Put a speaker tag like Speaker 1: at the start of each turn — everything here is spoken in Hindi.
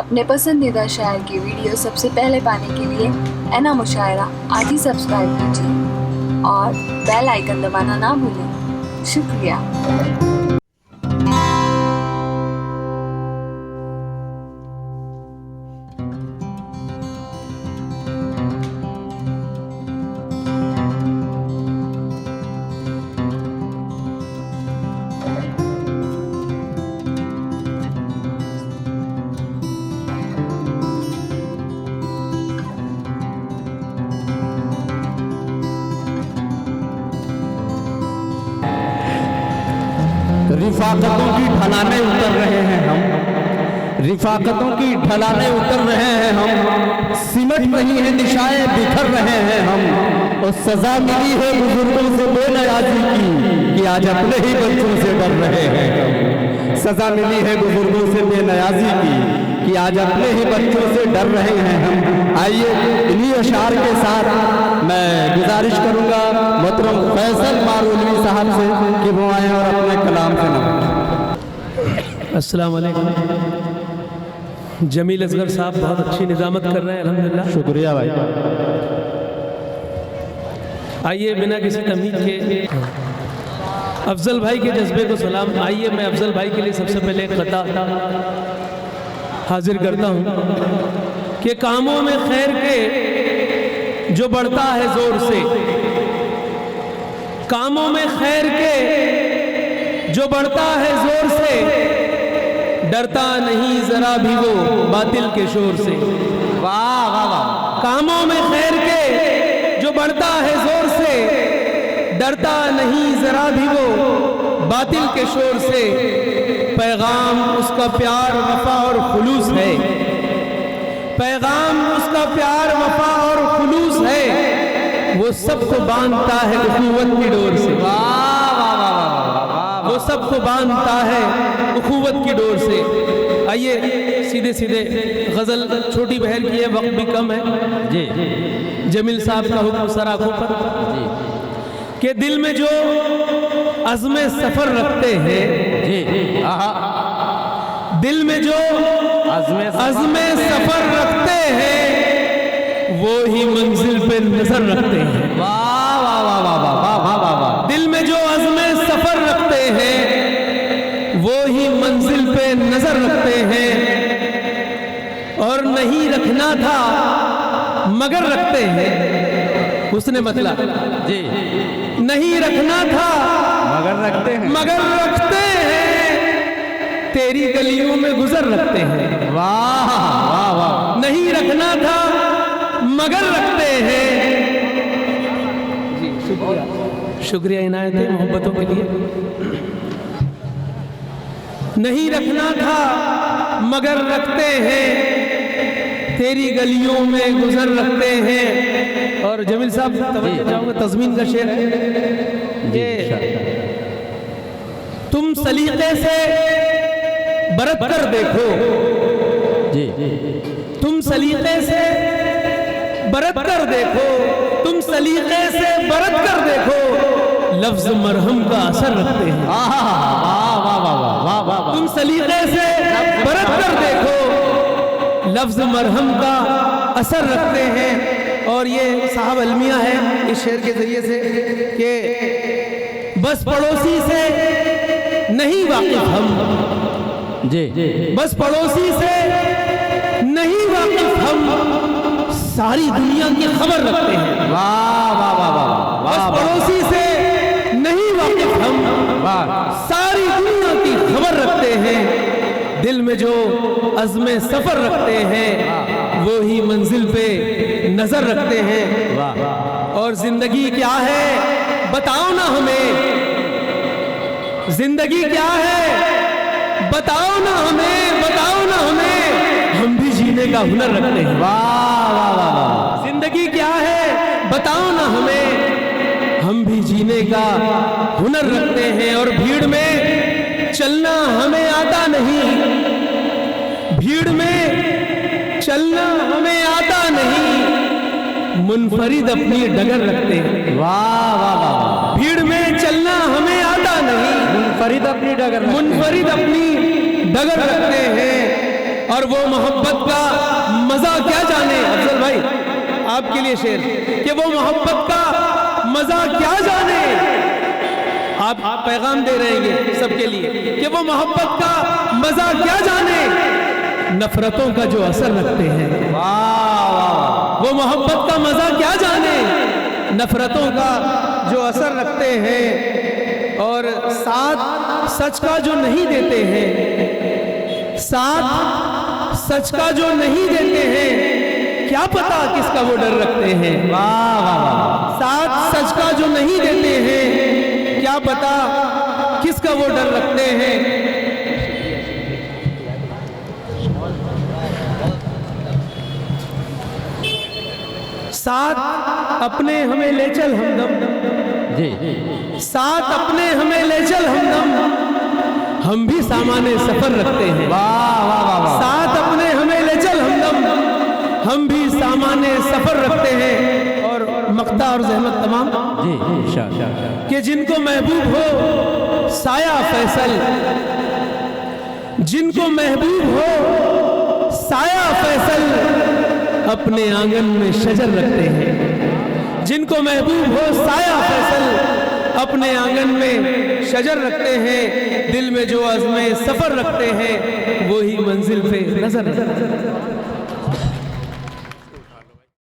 Speaker 1: अपने पसंदीदा शायर की वीडियो सबसे पहले पाने के लिए एना मुशायरा आज ही सब्सक्राइब कीजिए और बेल आइकन दबाना ना भूलें। शुक्रिया।
Speaker 2: रिफाकतों की ढलाने उतर रहे हैं हम, रिफाकतों की ढलाने उतर रहे हैं हम, सिमट रही है दिशाएं बिखर रहे हैं हम। और सजा मिली है बुजुर्गों से बेनयाजी की कि आज अपने ही बच्चों से डर रहे हैं हम। सजा मिली है बुजुर्गों से बेनयाजी की कि आज अपने ही बच्चों से डर रहे हैं हम। आइए इन्हीं अशार के साथ मैं गुजारिश करूंगा मोहतरम फैसल मारूलवी साहब से कि वो आए और अपने कलाम से नवाजें।
Speaker 3: अस्सलाम वालेकुम। जमील असगर साहब बहुत अच्छी निजामत कर रहे हैं, अल्हम्दुलिल्लाह।
Speaker 2: शुक्रिया भाई।
Speaker 3: आइए बिना किसी तमीज़ के अफजल भाई के जज्बे को सलाम। आइए मैं अफजल भाई के लिए सबसे पहले एक ख़ता हाजिर करता हूँ कि कामों में खैर के जो बढ़ता है जोर से, कामों में खैर के जो बढ़ता है जोर से, डरता नहीं जरा भी वो बातिल के शोर से।
Speaker 2: वाह वाह वाह।
Speaker 3: कामों में खैर के जो बढ़ता है जोर से, डरता नहीं जरा भी वो बातिल के शोर से। पैगाम उसका प्यार वफा और खुलूस है, पैगाम उसका प्यार वफा और खुलूस है। वो सबको बांधता है उखुवत की डोर से। वो सबको बांधता है उखुवत की डोर से। आइए सीधे सीधे गजल छोटी बहर की है, वक्त भी कम है जी। जमील साहब का हुक्म सराखों पर जी कि दिल में जो अज़्मे सफर रखते हैं
Speaker 2: जी,
Speaker 3: दिल में जो अज़्मे सफर रखते हैं वो ही मंजिल पे नजर रखते हैं।
Speaker 2: वाह वाह वाह वाह वाह वाह वाह वाह।
Speaker 3: दिल में जो अज़्मे सफर रखते हैं वो ही मंजिल पे नजर रखते हैं। और नहीं रखना था मगर रखते हैं। उसने मतलब
Speaker 2: जी,
Speaker 3: नहीं रखना था मगर रखते हैं। तेरी गलियों में गुजर रखते हैं।
Speaker 2: वाह वाह वाह।
Speaker 3: नहीं रखना था मगर रखते हैं। जी शुक्रिया, शुक्रिया इनायत है मोहब्बतों के लिए। नहीं रखना था मगर रखते हैं, तेरी गलियों में गुजर रखते हैं। और जमील साहब तवज्जो चाहूंगा, तज़मीन का शेर है, तुम सलीके से बरत कर देखो
Speaker 2: जी,
Speaker 3: तुम सलीके से बरत कर देखो, तुम सलीके से बरत कर देखो। लफ्ज मरहम का असर रखते हैं।
Speaker 2: वाह वाह वाह वाह वाह।
Speaker 3: तुम सलीके से बरत कर देखो, लफ्ज मरहम का असर रखते हैं। और ये साहब अलमिया है इस शेर के जरिए से कि बस पड़ोसी से नहीं वाकिफ हम
Speaker 2: जी,
Speaker 3: बस पड़ोसी से नहीं वाकिफ हम, सारी दुनिया की खबर रखते हैं।
Speaker 2: वाह वाह वाह वाह।
Speaker 3: बस पड़ोसी से नहीं वाकिफ हम, सारी दुनिया की खबर रखते हैं। दिल में जो अज़्मे सफर रखते हैं वो ही मंजिल पे नजर रखते हैं। और जिंदगी क्या है बताओ ना हमें, जिंदगी क्या है बताओ ना हमें, बताओ ना हमें, हम भी जीने का हुनर रखते हैं।
Speaker 2: वाह वाह वाह।
Speaker 3: जिंदगी क्या है बताओ ना हमें, हम भी जीने का हुनर रखते हैं। और भीड़ में चलना हमें आता नहीं, भीड़ में चलना हमें आता नहीं, मुनफरिद अपनी डगर रखते हैं।
Speaker 2: वाह वाह वाह।
Speaker 3: भीड़ में चलना हमें आता नहीं,
Speaker 2: मुनफरिद अपनी डगर
Speaker 3: मुनफरिद अपनी डगर रखते हैं। और वो मोहब्बत का मजा क्या जाने। अफजल भाई आपके लिए शेर कि वो मोहब्बत का मजा क्या जाने। आप पैगाम दे रहे हैं सबके लिए कि वो मोहब्बत का मजा क्या जाने, नफरतों का जो असर रखते हैं। वो मोहब्बत का मजा क्या जाने, नफरतों का जो असर रखते हैं। और साथ सच का जो नहीं देते हैं, साथ सच का जो नहीं देते हैं, क्या पता किसका वो डर रखते हैं। साथ सच का जो नहीं देते हैं, क्या पता किसका वो डर रखते हैं। साथ अपने हमें ले चल हमदम जी, साथ अपने हमें ले चल हमदम, हम भी सामाने सफर रखते हैं। वाह वाह वाह। साथ अपने हमें ले चल हमदम, हम भी सामाने सफर रखते हैं। और मक्ता और जहमत तमाम जी कि जिनको महबूब हो साया फैसल, जिनको महबूब हो साया फैसल, अपने आंगन में शजर रखते हैं। जिनको महबूब हो साया फैसल, अपने आंगन में शजर रखते हैं। दिल में जो अज़्मे सफर रखते हैं, वही मंजिल पे नजर रखते हैं।